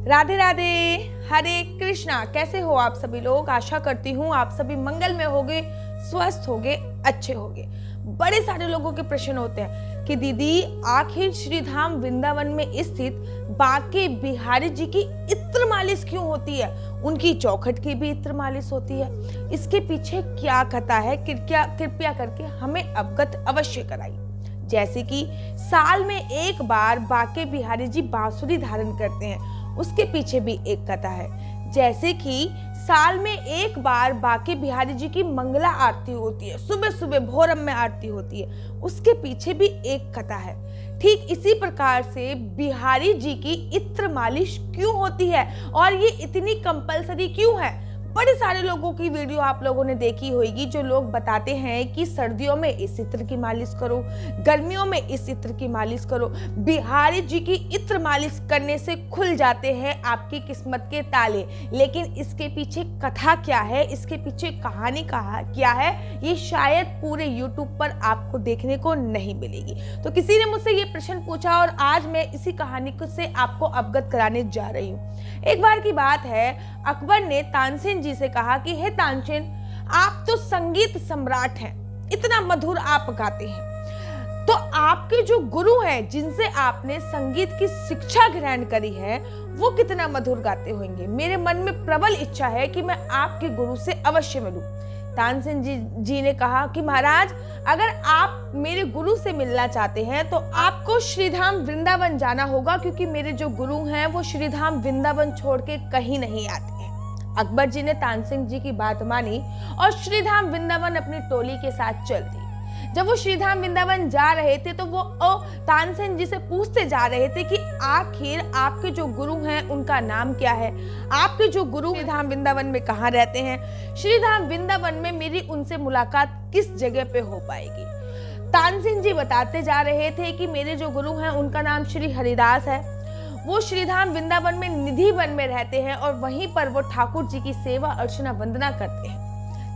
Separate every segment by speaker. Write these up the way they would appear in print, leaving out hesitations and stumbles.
Speaker 1: राधे राधे, हरे कृष्णा। कैसे हो आप सभी लोग? आशा करती हूँ आप सभी मंगल में होगे, स्वस्थ होगे, अच्छे होगे। बड़े सारे लोगों के प्रश्न होते हैं कि दीदी आखिर श्री धाम वृंदावन में स्थित बांके बिहारी जी की इत्र मालिश क्यों होती है? उनकी चौखट की भी इत्र मालिश होती है। इसके पीछे क्या कथा है? कृपया करके हमें अवगत अवश्य कराइए। जैसे कि साल में एक बार बांके बिहारी जी बांसुरी धारण करते हैं, उसके पीछे भी एक कथा है। जैसे कि साल में एक बार बांके बिहारी जी की मंगला आरती होती है, सुबह सुबह भोरम में आरती होती है, उसके पीछे भी एक कथा है। ठीक इसी प्रकार से बिहारी जी की इत्र मालिश क्यों होती है और ये इतनी कंपलसरी क्यों है? बड़े सारे लोगों की वीडियो आप लोगों ने देखी होगी जो लोग बताते हैं कि सर्दियों में इस इत्र की मालिश करो, गर्मियों में इस इत्र की मालिश करो। बिहारी जी की इत्र मालिश करने से खुल जाते हैं आपकी किस्मत के ताले। लेकिन इसके पीछे कथा क्या है, इसके पीछे कहानी क्या है, ये शायद पूरे यूट्यूब पर आपको देखने को नहीं मिलेगी। तो किसी ने मुझसे ये प्रश्न पूछा और आज मैं इसी कहानी से आपको अवगत कराने जा रही हूँ। एक बार की बात है, अकबर ने तानसेन जी से कहा कि हे तानसेन, आप तो संगीत सम्राट हैं, इतना मधुर आप गाते हैं, तो आपके जो गुरु हैं जिनसे आपने संगीत की शिक्षा ग्रहण करी है वो कितना मधुर गाते होंगे। मेरे मन में प्रबल इच्छा है कि मैं आपके गुरु से अवश्य मिलूं। तानसेन जी ने कहा कि महाराज, अगर आप मेरे गुरु से मिलना चाहते हैं तो आपको श्रीधाम वृंदावन जाना होगा, क्योंकि मेरे जो गुरु हैं वो श्रीधाम वृंदावन छोड़ के कहीं नहीं आते हैं। अकबर जी ने तानसेन जी की बात मानी और श्रीधाम वृंदावन अपनी टोली के साथ चल दी। जब वो श्रीधाम वृंदावन जा रहे थे तो वो तानसेन जी से पूछते जा रहे थे कि आखिर आपके जो गुरु हैं उनका नाम क्या है, आपके जो गुरु श्रीधाम वृंदावन में कहाँ रहते हैं, श्रीधाम वृंदावन में मेरी उनसे मुलाकात किस जगह पे हो पाएगी। तानसेन जी बताते जा रहे थे कि मेरे जो गुरु हैं उनका नाम श्री हरिदास है, वो श्रीधाम वृंदावन में निधि वन में रहते हैं और वहीं पर वो ठाकुर जी की सेवा अर्चना वंदना करते हैं।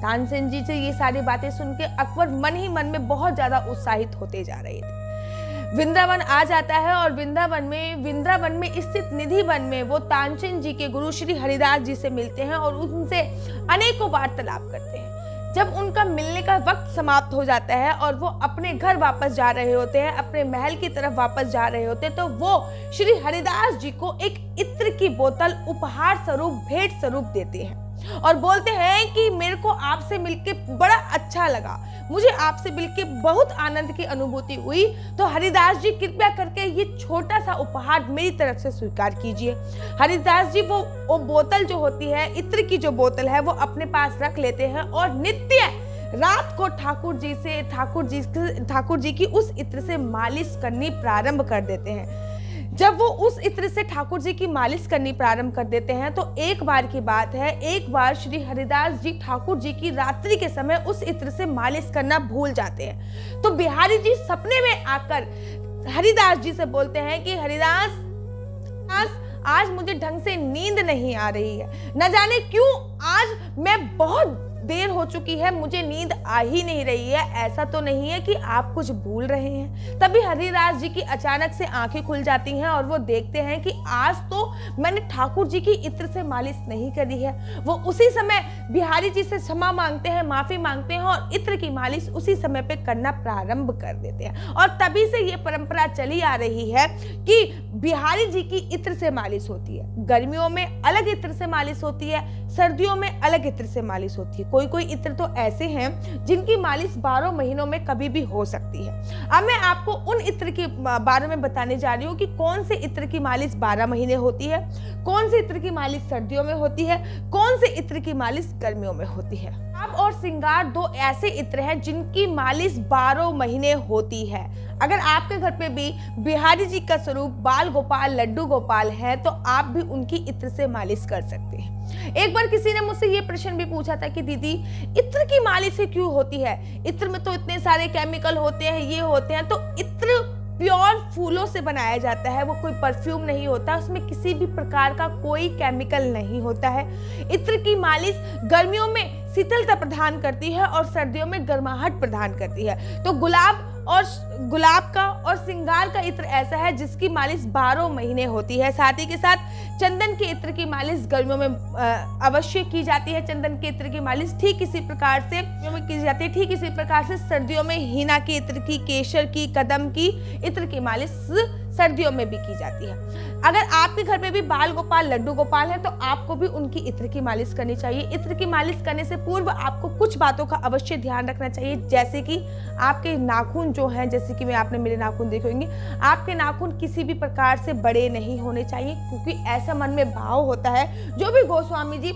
Speaker 1: तानसेन जी से ये सारी बातें सुन के अकबर मन ही मन में बहुत ज्यादा उत्साहित होते जा रहे थे। वृंदावन आ जाता है और वृंदावन में स्थित निधि वन में वो तानसेन जी के गुरु श्री हरिदास जी से मिलते हैं और उनसे अनेकों वार्तालाप करते हैं। जब उनका मिलने का वक्त समाप्त हो जाता है और वो अपने घर वापस जा रहे होते हैं, अपने महल की तरफ वापस जा रहे होते हैं, तो वो श्री हरिदास जी को एक इत्र की बोतल उपहार स्वरूप, भेंट स्वरूप देते हैं और बोलते हैं कि मेरे को आपसे मिलके बड़ा अच्छा लगा, मुझे आपसे मिलके बहुत आनंद की अनुभूति हुई, तो हरिदास जी कृपया करके ये छोटा सा उपहार मेरी तरफ से स्वीकार कीजिए। हरिदास जी वो बोतल जो होती है, इत्र की जो बोतल है, वो अपने पास रख लेते हैं और नित्य रात को ठाकुर जी की उस इत्र से मालिश करनी प्रारंभ कर देते हैं। जब वो उस इत्र से ठाकुर जी की मालिश करनी प्रारंभ कर देते हैं तो एक बार की बात है, एक बार श्री हरिदास जी ठाकुर जी की रात्रि के समय उस इत्र से मालिश करना भूल जाते हैं। तो बिहारी जी सपने में आकर हरिदास जी से बोलते हैं कि हरिदास, आज मुझे ढंग से नींद नहीं आ रही है, न जाने क्यों आज मैं बहुत देर हो चुकी है, मुझे नींद आ ही नहीं रही है। ऐसा तो नहीं है कि आप कुछ भूल रहे हैं? तभी हरिदास जी की अचानक से आंखें खुल जाती हैं और वो देखते हैं कि आज तो मैंने ठाकुर जी की इत्र से मालिश नहीं करी है। वो उसी समय बिहारी जी से क्षमा मांगते हैं, माफी मांगते हैं और इत्र की मालिश उसी समय पे करना प्रारंभ कर देते हैं। और तभी से ये परंपरा चली आ रही है कि बिहारी जी की इत्र से मालिश होती है। गर्मियों में अलग इत्र से मालिश होती है, सर्दियों में अलग इत्र से मालिश होती है। कोई कोई इत्र तो ऐसे हैं जिनकी मालिश 12 महीनों में कभी भी हो सकती है। अब मैं आपको उन इत्र के बारे में बताने जा रही हूँ कि कौन से इत्र की मालिश 12 महीने होती है, कौन से इत्र की मालिश सर्दियों में होती है, कौन से इत्र की मालिश गर्मियों में होती है। गुलाब और श्रृंगार दो ऐसे इत्र हैं जिनकी मालिश 12 महीने होती है। अगर आपके घर पे भी बिहारी जी का स्वरूप बाल गोपाल, लड्डू गोपाल है तो आप भी उनकी इत्र से मालिश कर सकते हैं। एक बार किसी ने मुझसे ये प्रश्न भी पूछा था कि दीदी इत्र की मालिश क्यों होती है? इत्र में तो इतने सारे केमिकल होते हैं, ये होते हैं। तो इत्र प्योर फूलों से बनाया जाता है, वो कोई परफ्यूम नहीं होता, उसमें किसी भी प्रकार का कोई केमिकल नहीं होता है। इत्र की मालिश गर्मियों में शीतलता प्रदान करती है और सर्दियों में गर्माहट प्रदान करती है। तो गुलाब और गुलाब का और श्रृंगार का इत्र ऐसा है जिसकी मालिश 12 महीने होती है। साथ ही के साथ चंदन के इत्र की मालिश गर्मियों में अवश्य की जाती है। चंदन के इत्र की मालिश ठीक इसी प्रकार से की जाती है। ठीक इसी प्रकार से सर्दियों में हीना के इत्र की, केसर की, कदम की इत्र की मालिश सर्दियों में भी की जाती है। अगर आपके घर में भी बाल गोपाल, लड्डू गोपाल है तो आपको भी उनकी इत्र की मालिश करनी चाहिए। इत्र की मालिश करने से पूर्व आपको कुछ बातों का अवश्य ध्यान रखना चाहिए, जैसे कि आपके नाखून जो हैं, जैसे कि आपने मेरे नाखून देखे होंगे, आपके नाखून किसी भी प्रकार से बड़े नहीं होने चाहिए, क्योंकि ऐसा मन में भाव होता है। जो भी गोस्वामी जी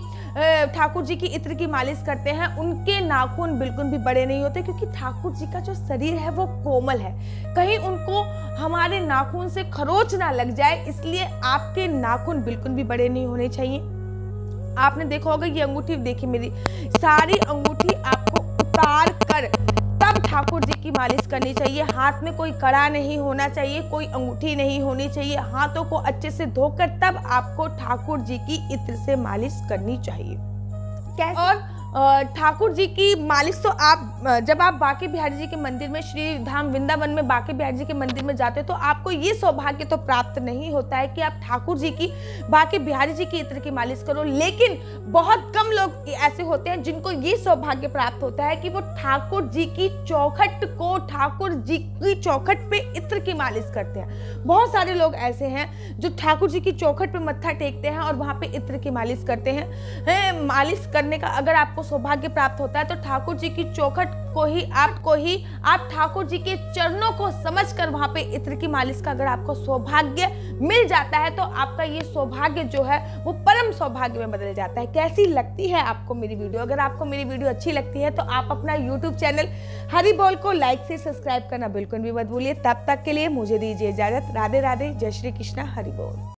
Speaker 1: ठाकुर जी की इत्र की मालिश करते हैं उनके नाखून बिल्कुल भी बड़े नहीं होते, क्योंकि ठाकुर जी का जो शरीर है वो कोमल है, कहीं उनको हमारे नाखून से खरोच ना लग जाए, इसलिए आपके नाखून बिल्कुल भी बड़े नहीं होने चाहिए। आपने देखा होगा ये अंगूठी, देखिए मेरी सारी अंगूठी आपको उतार कर तब ठाकुर जी की मालिश करनी चाहिए। हाथ में कोई कड़ा नहीं होना चाहिए, कोई अंगूठी नहीं होनी चाहिए। हाथों को अच्छे से धोकर तब आपको ठाकुर जी की इत्र से मालिश करनी चाहिए। कैसे? और ठाकुर जी की मालिश तो आप जब आप बांके बिहारी जी के मंदिर में, श्री धाम वृंदावन में बांके बिहारी जी के मंदिर में जाते हो तो आपको ये सौभाग्य तो प्राप्त नहीं होता है कि आप ठाकुर जी की, बांके बिहारी जी की इत्र की मालिश करो, लेकिन बहुत कम लोग ऐसे होते हैं जिनको ये सौभाग्य प्राप्त होता है कि वो ठाकुर जी की चौखट को, ठाकुर जी की चौखट पे इत्र की मालिश करते हैं। बहुत सारे लोग ऐसे हैं जो ठाकुर जी की चौखट पे मत्था टेकते हैं और वहां पे इत्र की मालिश करते हैं। मालिश करने का अगर आपको सौभाग्य प्राप्त होता है तो ठाकुर जी की चौखट को ही आप ठाकुर जी के चरणों को समझकर वहां पे इत्र की मालिश का अगर आपको सौभाग्य मिल जाता है तो आपका ये सौभाग्य जो है वो परम सौभाग्य में बदल जाता है। कैसी लगती है आपको मेरी वीडियो? अगर आपको मेरी वीडियो अच्छी लगती है तो आप अपना YouTube चैनल हरि बोल को लाइक से सब्सक्राइब करना बिल्कुल भी मत भूलिए। तब तक के लिए मुझे दीजिए इजाजत। राधे राधे, जय श्री कृष्णा, हरि बोल।